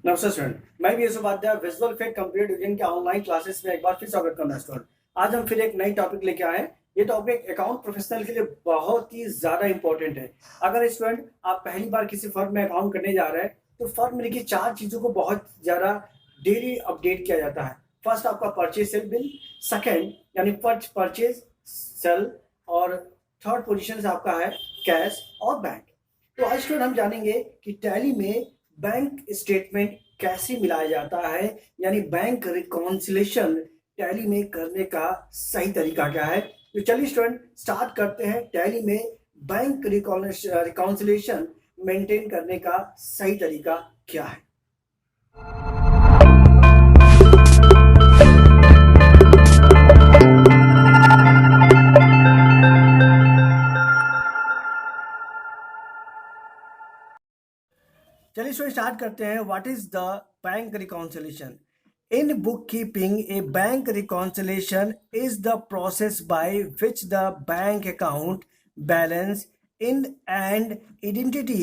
नमस्ते स्टूडेंट, मैं भी Yashu Upadhyay visual effect computer division के ऑनलाइन क्लासेस में एक बार फिर स्वागत करना स्टूडेंट। आज हम फिर एक नई टॉपिक लेके आए हैं। ये टॉपिक अकाउंट प्रोफेशनल के लिए बहुत ही ज्यादा इंपॉर्टेंट है। अगर स्टूडेंट आप पहली बार किसी फर्म में अकाउंट करने जा रहे हैं तो फर्म में देखिए चार चीजों को बहुत ज्यादा डेली अपडेट किया जाता है। फर्स्ट आपका परचेज सेल बिल, सेकेंड यानी परचेज सेल, और थर्ड पोजिशन आपका है कैश और बैंक। तो आज स्टूडेंट हम जानेंगे कि टैली में बैंक स्टेटमेंट कैसे मिलाया जाता है, यानी बैंक रिकॉन्सिलेशन टैली में करने का सही तरीका क्या है। तो चलिए स्टूडेंट स्टार्ट करते हैं। टैली में बैंक रिकॉन्सिलेशन मेंटेन करने का सही तरीका क्या है। चलिए स्टूडेंट स्टार्ट करते हैं। What is the bank reconciliation? In bookkeeping, a bank reconciliation is the process by which the bank account balance in and identity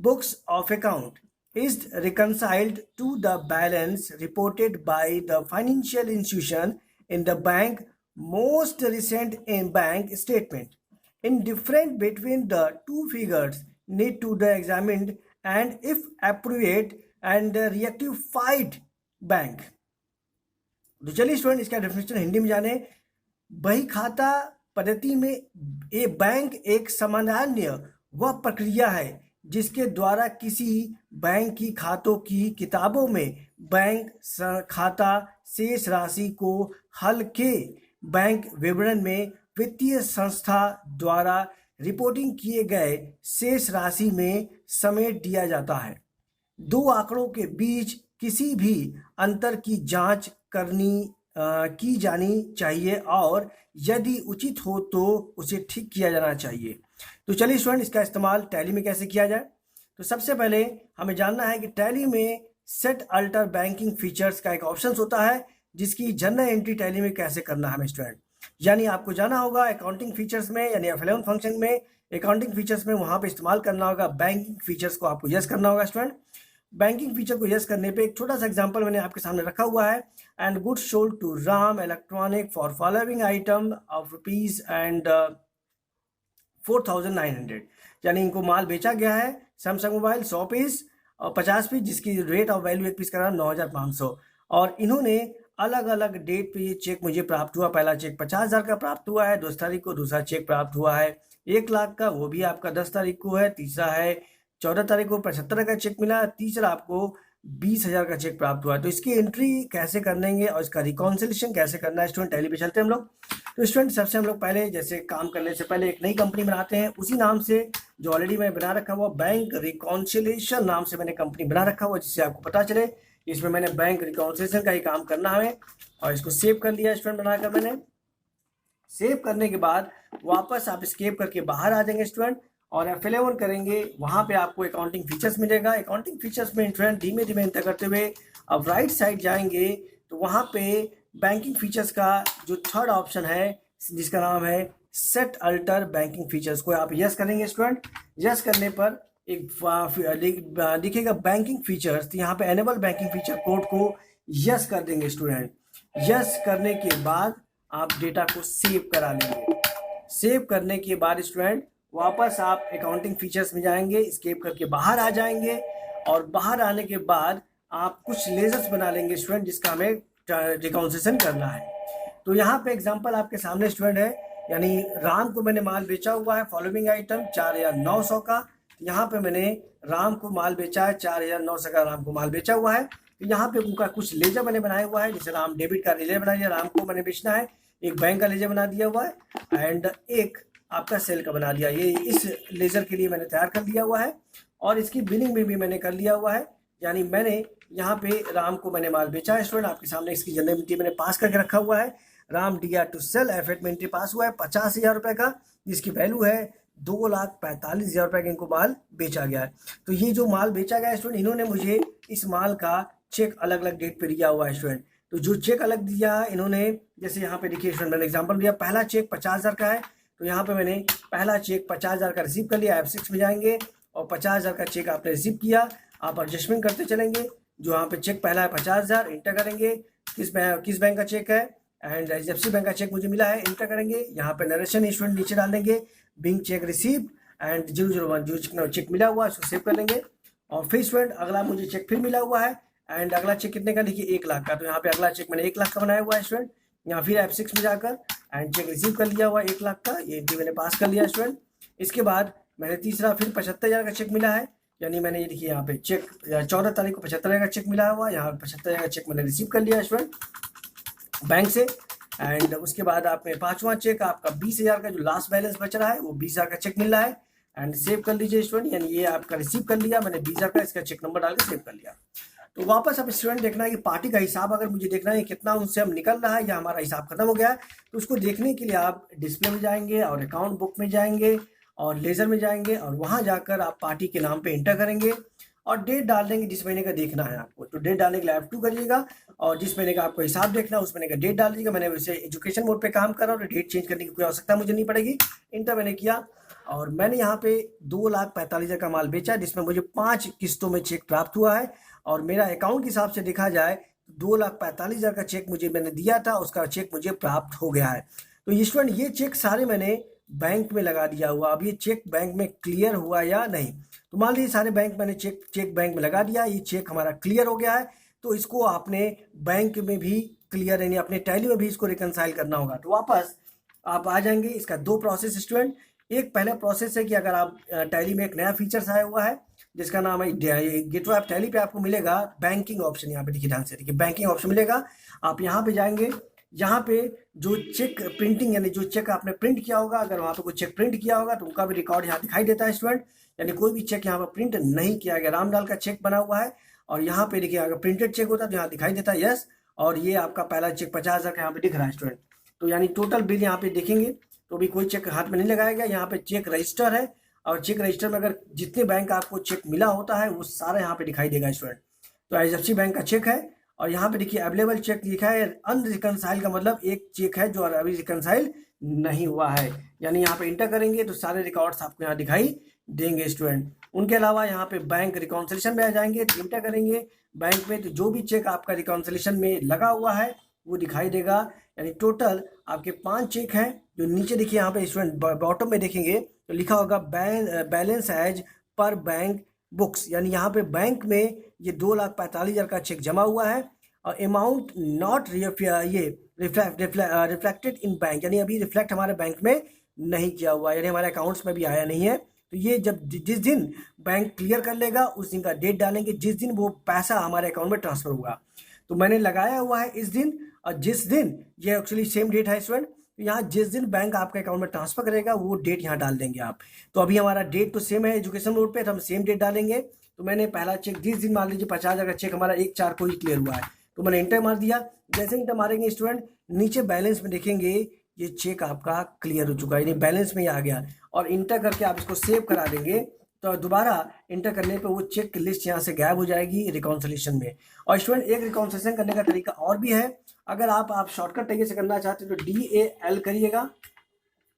books of account is reconciled to the balance reported by the financial institution in the bank most recent in bank statement. Indifference between the two figures need to be examined and if appropriate and rectified bank। तो चलिए student इसका definition Hindi में जाने। बही खाता पद्धति में ये बैंक एक सामान्य वह प्रक्रिया है जिसके द्वारा किसी बैंक की खातों की किताबों में बैंक खाता शेष राशि को हल्के बैंक विवरण में वित्तीय संस्था द्वारा रिपोर्टिंग किए गए शेष राशि में समेट दिया जाता है। दो आंकड़ों के बीच किसी भी अंतर की जांच की जानी चाहिए और यदि उचित हो तो उसे ठीक किया जाना चाहिए। तो चलिए स्टूडेंट इसका इस्तेमाल टैली में कैसे किया जाए। तो सबसे पहले हमें जानना है कि टैली में सेट अल्टर बैंकिंग फीचर्स का एक ऑप्शन होता है जिसकी जनरल एंट्री टैली में कैसे करना है हमें स्टूडेंट। यानी आपको जाना होगा अकाउंटिंग फीचर्स में, यानी F11 फंक्शन में अकाउंटिंग फीचर्स में वहां पे इस्तेमाल करना होगा। बैंकिंग फीचर्स को आपको यस करना होगा स्टूडेंट। बैंकिंग फीचर को यस करने पे एक छोटा सा एग्जांपल मैंने आपके सामने रखा हुआ है। And goods sold to Ram electronic for following item of rupees and 4900, यानी इनको माल बेचा गया है सैमसंग मोबाइल 100 पीस और 50 पीस, जिसकी रेट ऑफ वैल्यू एक पीस का रहा 9500। और इन्होंने अलग अलग डेट पे ये चेक मुझे प्राप्त हुआ। पहला चेक 50,000 का प्राप्त हुआ है 10 तारीख को, दूसरा चेक प्राप्त हुआ है 1 लाख का, वो भी आपका 10 तारीख को है, तीसरा है 14 तारीख को 75 का चेक मिला, तीसरा आपको 20,000 का चेक प्राप्त हुआ। तो इसकी एंट्री कैसे करेंगे और इसका रिकॉन्सिलेशन कैसे करना है स्टूडेंट, टैली पे चलते हैं हम लोग। तो स्टूडेंट सबसे हम लोग पहले जैसे काम करने से पहले एक नई कंपनी बनाते हैं, उसी नाम से जो ऑलरेडी मैंने बना रखा हुआ बैंक रिकॉन्सिलेशन नाम से मैंने कंपनी बना रखा हुआ, जिससे आपको पता चले इसमें मैंने बैंक रिकॉन्सिलेशन का ही काम करना है। और इसको सेव कर लिया स्टूडेंट बनाकर मैंने। सेव करने के बाद वापस आप स्केप करके बाहर आ जाएंगे स्टूडेंट और F11 करेंगे। वहां पे आपको अकाउंटिंग फीचर्स मिलेगा। अकाउंटिंग फीचर्स में स्टूडेंट धीमे धीमे एंटर करते हुए अब राइट साइड जाएंगे तो वहां पे बैंकिंग फीचर्स का जो थर्ड ऑप्शन है जिसका नाम है सेट अल्टर बैंकिंग फीचर्स को आप यस करेंगे स्टूडेंट। यस करने पर एक दिखेगा बैंकिंग फीचर्स, तो यहाँ पे एनेबल बैंकिंग फीचर कोड को यस कर देंगे स्टूडेंट। यस करने के बाद आप डेटा को सेव करा लेंगे। सेव करने के बाद स्टूडेंट वापस आप अकाउंटिंग फीचर्स में जाएंगे, स्केप करके बाहर आ जाएंगे और बाहर आने के बाद आप कुछ लेजर्स बना लेंगे स्टूडेंट जिसका हमें रिकॉन्सिलेशन करना है। तो यहाँ पे एग्जांपल आपके सामने स्टूडेंट है, यानी राम को मैंने माल बेचा हुआ है फॉलोइंग आइटम 4,900 का। यहाँ पे मैंने राम को माल बेचा है 4,900 का, राम को माल बेचा हुआ है। तो यहाँ पे उनका कुछ लेजर मैंने बनाया हुआ है, जैसे राम डेबिट का लेजर बना दिया, राम को मैंने बेचना है, एक बैंक का लेजर बना दिया हुआ है एंड एक आपका सेल का बना दिया। ये इस लेजर के लिए मैंने तैयार कर दिया हुआ है और इसकी बिलिंग में भी मैंने कर लिया हुआ है। यानी मैंने यहाँ पे राम को मैंने माल बेचा है स्टूडेंट, आपके सामने इसकी जनरल एंट्री मैंने पास करके रखा हुआ है। Ram dear to cell F8 में एंट्री पास हुआ है 50,000 रुपए का, जिसकी वैल्यू है 2,45,000 रुपए का इनको माल बेचा गया है। तो ये जो माल बेचा गया है स्टूडेंट, इन्होंने मुझे इस माल का चेक अलग अलग डेट पे दिया हुआ है स्टूडेंट। तो जो चेक अलग दिया है इन्होंने, जैसे यहाँ पे देखिए स्टूडेंट मैंने एग्जांपल दिया, पहला चेक 50,000 का है तो यहाँ पे मैंने पहला चेक 50,000 का रिसीव कर लिया। F6 में जाएंगे और 50,000 का चेक आपने रिसीव किया, आप एडजस्टमेंट करते चलेंगे। जो यहाँ पे चेक पहला है 50,000, इंटर करेंगे। किस बैंक का चेक है, एंड एचडीएफसी बैंक का चेक मुझे मिला है, इंटर करेंगे। यहाँ पे नरेशन स्टूडेंट नीचे डाल देंगे, बिंग चेक रिसीव एंड 001 जो चेक मिला हुआ है उसको सेव कर लेंगे। और फिर स्टूडेंट अगला मुझे चेक फिर मिला हुआ है, एंड अगला चेक कितने का, देखिए 1 लाख का। तो यहाँ पे अगला चेक मैंने 1 लाख का बनाया हुआ है स्टूडेंट। यहाँ फिर F6 में जाकर एंड चेक रिसीव कर लिया हुआ 1 लाख का, ये एंट्री मैंने पास कर लिया स्टूडेंट। इसके बाद मैंने तीसरा फिर 75,000 का चेक मिला है, यानी मैंने ये देखिए यहाँ पे चेक 14 तारीख को 75,000 का चेक मिला हुआ, यहाँ 75,000 का चेक मैंने रिसीव कर लिया स्टूडेंट बैंक से। एंड उसके बाद आपने पांचवा चेक आपका 20,000 का जो लास्ट बैलेंस बच रहा है वो 20,000 का चेक मिल रहा है, एंड सेव कर लीजिए स्टूडेंट। यानी ये आपका रिसीव कर लिया मैंने 20,000 का, इसका चेक नंबर डाल के सेव कर लिया। तो वापस अब स्टूडेंट देखना है कि पार्टी का हिसाब अगर मुझे देखना है कितना उनसे हम निकल रहा है या हमारा हिसाब खत्म हो गया है, तो उसको देखने के लिए आप डिस्प्ले में जाएंगे और अकाउंट बुक में जाएंगे और लेजर में जाएंगे और वहां जाकर आप पार्टी के नाम पे इंटर करेंगे और डेट डाल देंगे जिस महीने का देखना है आपको। तो डेट डालने के लिए F2 करिएगा और जिस महीने का आपको हिसाब देखना है उस महीने का डेट डाल दीजिएगा। मैंने वैसे एजुकेशन मोड पे काम कर रहा हूँ, डेट चेंज करने की कोई आवश्यकता मुझे नहीं पड़ेगी। इंटर मैंने किया और मैंने यहाँ पे 2,45,000 का माल बेचा, जिसमें मुझे 5 किस्तों में चेक प्राप्त हुआ है। और मेरा अकाउंट के हिसाब से देखा जाए 2,45,000 का चेक मुझे मैंने दिया था, उसका चेक मुझे प्राप्त हो गया है। तो स्टूडेंट ये चेक सारे मैंने बैंक में लगा दिया हुआ। अब ये चेक बैंक में क्लियर हुआ या नहीं, तो मान लीजिए सारे बैंक मैंने चेक बैंक में लगा दिया, ये चेक हमारा क्लियर हो गया है। तो इसको आपने बैंक में भी क्लियर यानी अपने टैली में भी इसको रिकनसाइल करना होगा। तो वापस आप आ जाएंगे। इसका 2 प्रोसेस स्टूडेंट, एक पहला प्रोसेस है कि अगर आप टैली में एक नया फीचर्स आया हुआ है जिसका नाम है गेटवे ऑफ टैली पे आपको मिलेगा बैंकिंग ऑप्शन। यहाँ पे देखिए ध्यान से देखिए बैंकिंग ऑप्शन मिलेगा, आप यहाँ पे जाएंगे। यहाँ पे जो चेक प्रिंटिंग यानी जो चेक आपने प्रिंट किया होगा, अगर वहाँ पे कोई चेक प्रिंट किया होगा तो उनका भी रिकॉर्ड यहाँ दिखाई देता है स्टूडेंट। यानी कोई भी चेक यहाँ पर प्रिंट नहीं किया गया, रामलाल का चेक बना हुआ है और यहाँ पे देखिए अगर प्रिंटेड चेक होता है तो यहाँ दिखाई देता है यस। और ये आपका पहला चेक 50,000 का यहाँ पे दिख रहा है स्टूडेंट। तो यानी टोटल बिल यहाँ पे देखेंगे तो भी कोई चेक हाथ में नहीं लगाया गया। यहाँ पे चेक रजिस्टर है और चेक रजिस्टर में अगर जितने बैंक आपको चेक मिला होता है वो सारा यहाँ पे दिखाई देगा स्टूडेंट। तो एचडीएफसी बैंक का चेक है और यहाँ पे देखिए अवेलेबल चेक लिखा है अनरिकनसाइल, का मतलब एक चेक है जो अभी रिकनसाइल नहीं हुआ है। यानी यहाँ पे इंटर करेंगे तो सारे रिकॉर्ड्स आपको यहाँ दिखाई देंगे स्टूडेंट। उनके अलावा यहाँ पे बैंक रिकॉन्सिलेशन में आ जाएंगे, इंटर करेंगे बैंक में, तो जो भी चेक आपका रिकॉन्सिलेशन में लगा हुआ है वो दिखाई देगा। यानी टोटल आपके 5 चेक हैं। जो नीचे देखिए यहाँ पे स्टूडेंट बॉटम में देखेंगे तो लिखा होगा balance as per bank books, यानी यहाँ पे बैंक में ये 2,45,000 का चेक जमा हुआ है और अमाउंट नॉट ये रिफ्लेक्टेड इन बैंक, यानी अभी रिफ्लेक्ट हमारे बैंक में नहीं किया हुआ, यानी हमारे अकाउंट्स में भी आया नहीं है। तो ये जब जिस दिन बैंक क्लियर कर लेगा उस दिन का डेट डालेंगे जिस दिन वो पैसा हमारे अकाउंट में ट्रांसफर होगा। तो मैंने लगाया हुआ है इस दिन, और जिस दिन ये एक्चुअली सेम डेट है स्टूडेंट, तो यहाँ जिस दिन बैंक आपके अकाउंट में ट्रांसफर करेगा वो डेट यहाँ डाल देंगे आप। तो अभी हमारा डेट तो सेम है एजुकेशन मोड पे, तो हम सेम डेट डालेंगे। तो मैंने पहला चेक जिस दिन मान लीजिए 50,000 का चेक हमारा 1/4 को ही क्लियर हुआ है, तो मैंने इंटर मार दिया। जैसे इंटर मारेंगे स्टूडेंट नीचे बैलेंस में देखेंगे ये चेक आपका क्लियर हो चुका है, यानी बैलेंस में ही आ गया। और इंटर करके आप इसको सेव करा देंगे तो दोबारा इंटर करने पे वो चेक लिस्ट यहाँ से गायब हो जाएगी रिकॉन्सिलेशन में। और स्टूडेंट एक रिकॉन्सिलेशन करने का तरीका और भी है, अगर आप शॉर्टकट तरीके से करना चाहते हैं तो DAL करिएगा,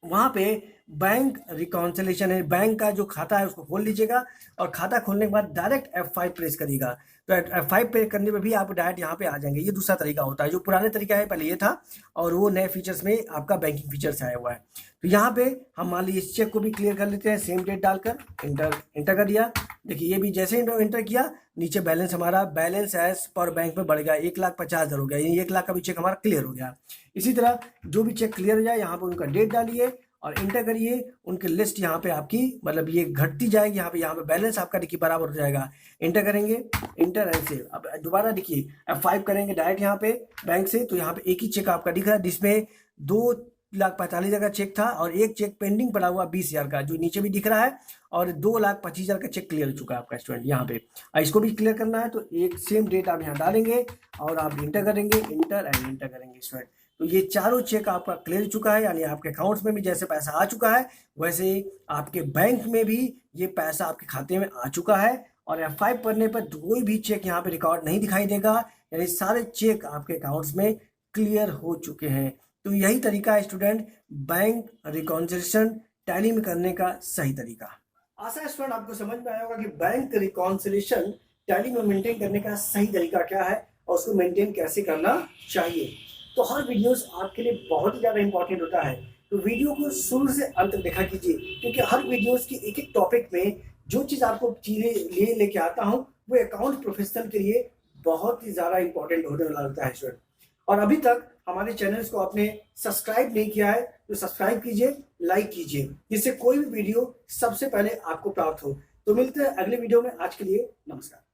वहाँ पे बैंक रिकॉन्सिलेशन है, बैंक का जो खाता है उसको खोल लीजिएगा और खाता खोलने के बाद डायरेक्ट F5 प्रेस करिएगा। तो F5 प्रेस करने पे भी आप डायरेक्ट यहाँ पे आ जाएंगे। ये दूसरा तरीका होता है, जो पुराने तरीका है पहले ये था और वो नए फीचर्स में आपका बैंकिंग फीचर्स आया हुआ है। तो यहाँ पे हम मान लीजिए इस चेक को भी क्लियर कर लेते हैं, सेम डेट डालकर इंटर कर दिया। देखिए ये भी जैसे इंटर किया नीचे बैलेंस हमारा बैलेंस एज पर बैंक में बढ़ गया, 1,50,000 हो गया, यानी 1 लाख का भी चेक हमारा क्लियर हो गया। इसी तरह जो भी चेक क्लियर हो जाए यहाँ पे उनका डेट डालिए और इंटर करिए, उनकी लिस्ट यहाँ पे आपकी मतलब ये घटती जाएगी। यहाँ पे बैलेंस आपका देखिए बराबर हो जाएगा। इंटर करेंगे, इंटर एंड सेव। अब दोबारा देखिए F5 करेंगे डायरेक्ट यहाँ पे बैंक से, तो यहाँ पे एक ही चेक आपका दिख रहा है जिसमें 2,45,000 का चेक था और एक चेक पेंडिंग पड़ा हुआ 20,000 का, जो नीचे भी दिख रहा है, और 2,25,000 का चेक क्लियर हो चुका है आपका स्टूडेंट यहाँ पे। इसको भी क्लियर करना है तो एक सेम डेट आप यहाँ डालेंगे और आप इंटर करेंगे, इंटर एंड इंटर करेंगे स्टूडेंट। तो ये चारों चेक आपका क्लियर हो चुका है, यानी आपके अकाउंट्स में भी जैसे पैसा आ चुका है वैसे आपके बैंक में भी ये पैसा आपके खाते में आ चुका है। और F5 पढ़ने पर कोई भी चेक यहाँ पे रिकॉर्ड नहीं दिखाई देगा, यानी सारे चेक आपके अकाउंट्स में क्लियर हो चुके हैं। तो यही तरीका है स्टूडेंट बैंक रिकॉन्सिलेशन टैली में करने का सही तरीका। आशा है स्टूडेंट आपको समझ में आया होगा कि बैंक रिकॉन्सिलेशन टैली में मेंटेन करने का सही तरीका क्या है और उसको मेंटेन कैसे करना चाहिए। तो हर वीडियोस आपके लिए बहुत ही ज़्यादा इंपॉर्टेंट होता है, तो वीडियो को शुरू से अंत तक देखा कीजिए, क्योंकि हर वीडियोस की एक एक टॉपिक में जो चीज़ आपको चीज़ें लेके आता हूँ वो अकाउंट प्रोफेशनल के लिए बहुत ही ज़्यादा इंपॉर्टेंट होने वाला होता है स्टूडेंट। और अभी तक हमारे चैनल्स को आपने सब्सक्राइब नहीं किया है तो सब्सक्राइब कीजिए, लाइक कीजिए, जिससे कोई भी वीडियो सबसे पहले आपको प्राप्त हो। तो मिलते हैं अगले वीडियो में। आज के लिए नमस्कार।